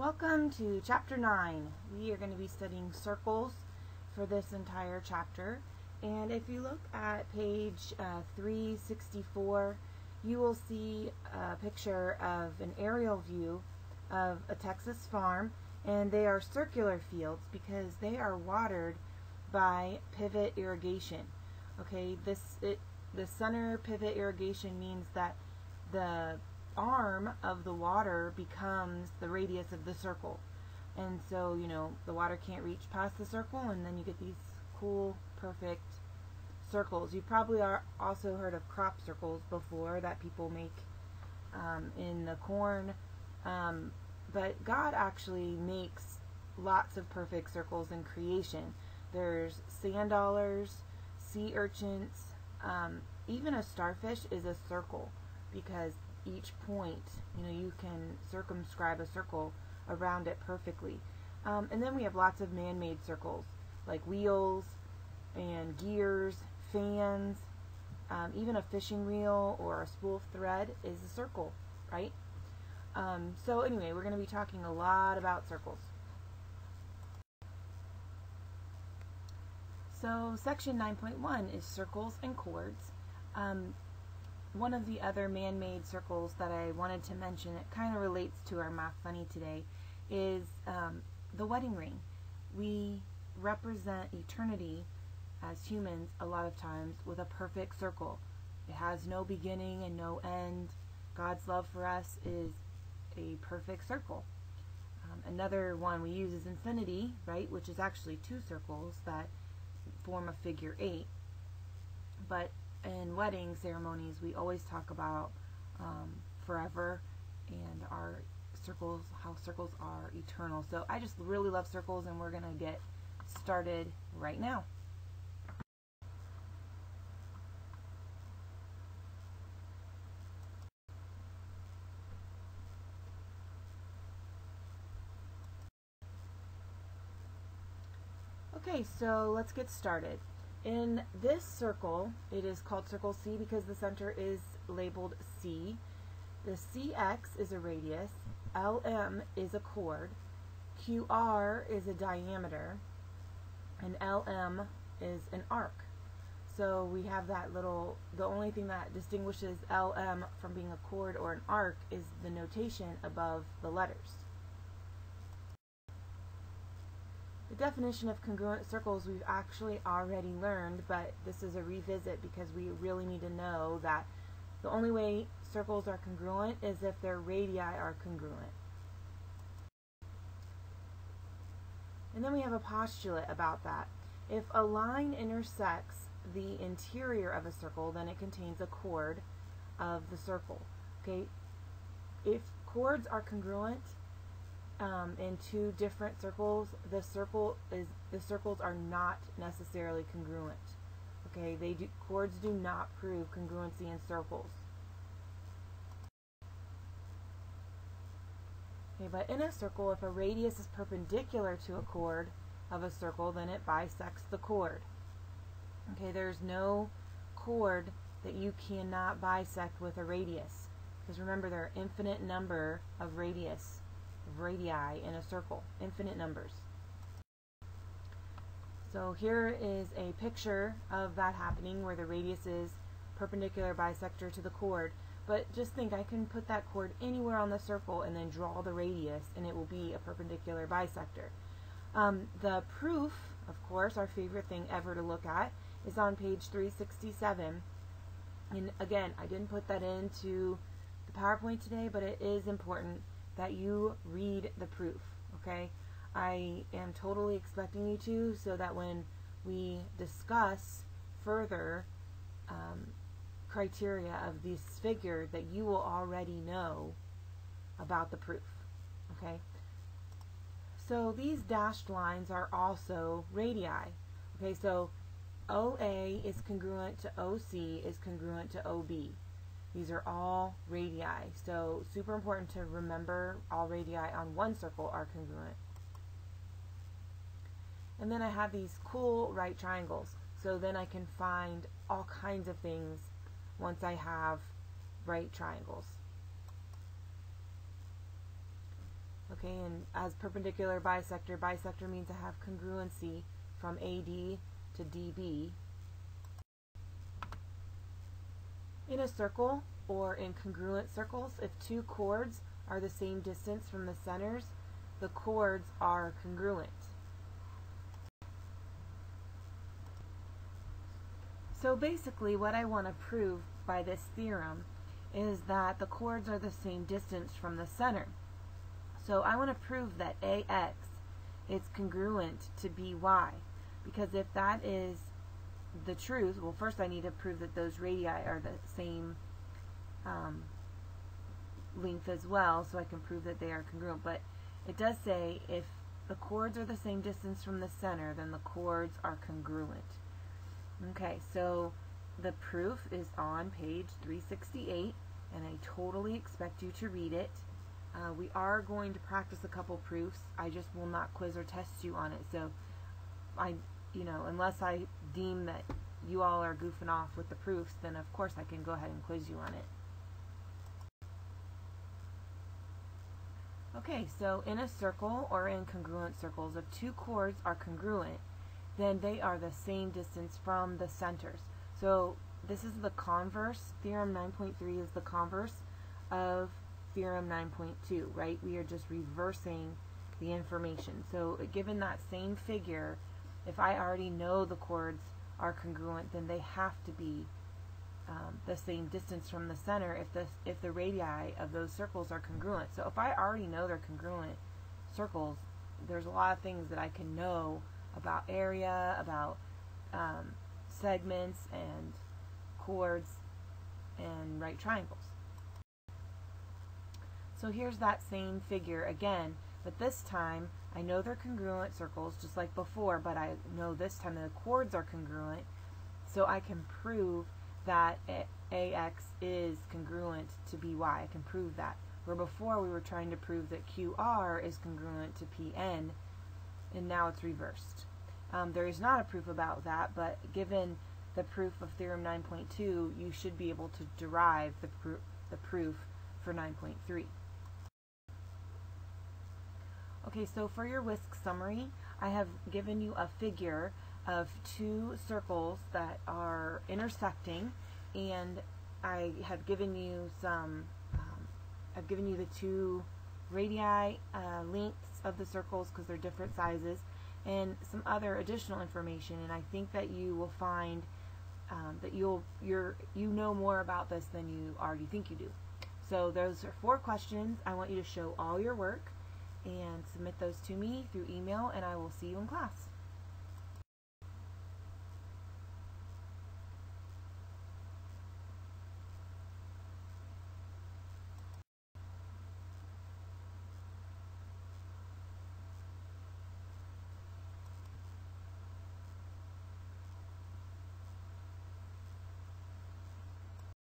Welcome to Chapter 9. We are going to be studying circles for this entire chapter. And if you look at page 364, you will see a picture of an aerial view of a Texas farm. And they are circular fields because they are watered by pivot irrigation. Okay, the center pivot irrigation means that the arm of the water becomes the radius of the circle, and so the water can't reach past the circle, and then you get these cool perfect circles. You probably also heard of crop circles before that people make in the corn, but God actually makes lots of perfect circles in creation. There's sand dollars, sea urchins, even a starfish is a circle because each point, you can circumscribe a circle around it perfectly. And then we have lots of man-made circles, like wheels and gears, fans, even a fishing reel or a spool of thread is a circle, right? So anyway, we're going to be talking a lot about circles. So section 9.1 is circles and chords. One of the other man-made circles that I wanted to mention, it kind of relates to our Math Funny today, is the wedding ring. We represent eternity as humans a lot of times with a perfect circle. It has no beginning and no end. God's love for us is a perfect circle. Another one we use is infinity, right, which is actually two circles that form a figure 8. But in wedding ceremonies, we always talk about forever and our circles, how circles are eternal. So I just really love circles, and we're going to get started right now. Okay, so let's get started. In this circle, it is called circle C because the center is labeled C. The CX is a radius, LM is a chord, QR is a diameter, and LM is an arc. So we have that the only thing that distinguishes LM from being a chord or an arc is the notation above the letters. The definition of congruent circles we've actually already learned, but this is a revisit because we really need to know that the only way circles are congruent is if their radii are congruent. And then we have a postulate about that. If a line intersects the interior of a circle, then it contains a chord of the circle. Okay? If chords are congruent in two different circles, the circles are not necessarily congruent. Okay, chords do not prove congruency in circles. Okay, but in a circle, if a radius is perpendicular to a chord of a circle, then it bisects the chord. Okay, there's no chord that you cannot bisect with a radius, because remember, there are infinite number of radii in a circle, infinite numbers. So here is a picture of that happening where the radius is perpendicular bisector to the chord. But just think, I can put that chord anywhere on the circle and then draw the radius, and it will be a perpendicular bisector. The proof, of course, our favorite thing ever to look at, is on page 367. And again, I didn't put that into the PowerPoint today, but it is important that you read the proof, okay? I am totally expecting you to, so that when we discuss further criteria of this figure, that you will already know about the proof, okay? So these dashed lines are also radii, okay? So OA is congruent to OC is congruent to OB. These are all radii, so super important to remember all radii on one circle are congruent. And then I have these cool right triangles, so then I can find all kinds of things once I have right triangles. Okay, and as perpendicular bisector, bisector means I have congruency from AD to DB. In a circle or in congruent circles, if two chords are the same distance from the centers, the chords are congruent. So basically what I want to prove by this theorem is that the chords are the same distance from the center. So I want to prove that AX is congruent to BY, because if that is the truth, well, first I need to prove that those radii are the same length as well, so I can prove that they are congruent. But it does say if the chords are the same distance from the center, then the chords are congruent. Okay, so the proof is on page 368, and I totally expect you to read it. We are going to practice a couple proofs. I just will not quiz or test you on it. So unless I deem that you all are goofing off with the proofs, then of course I can go ahead and quiz you on it. Okay, so in a circle or in congruent circles, if two chords are congruent, then they are the same distance from the centers. So this is the converse. Theorem 9.3 is the converse of Theorem 9.2, right? We are just reversing the information. So given that same figure, if I already know the chords are congruent, then they have to be the same distance from the center if the radii of those circles are congruent. So if I already know they're congruent circles, there's a lot of things that I can know about area, about segments and chords and right triangles. So here's that same figure again, but this time I know they're congruent circles just like before, but I know this time the chords are congruent, so I can prove that AX is congruent to BY. I can prove that. Where before we were trying to prove that QR is congruent to PN, and now it's reversed. There is not a proof about that, but given the proof of Theorem 9.2, you should be able to derive the proof for 9.3. Okay, so for your whisk summary, I have given you a figure of two circles that are intersecting, and I have given you I've given you the two radii lengths of the circles because they're different sizes, and some other additional information, and I think that you will find that you know more about this than you already think you do. So those are 4 questions. I want you to show all your work and submit those to me through email, and I will see you in class.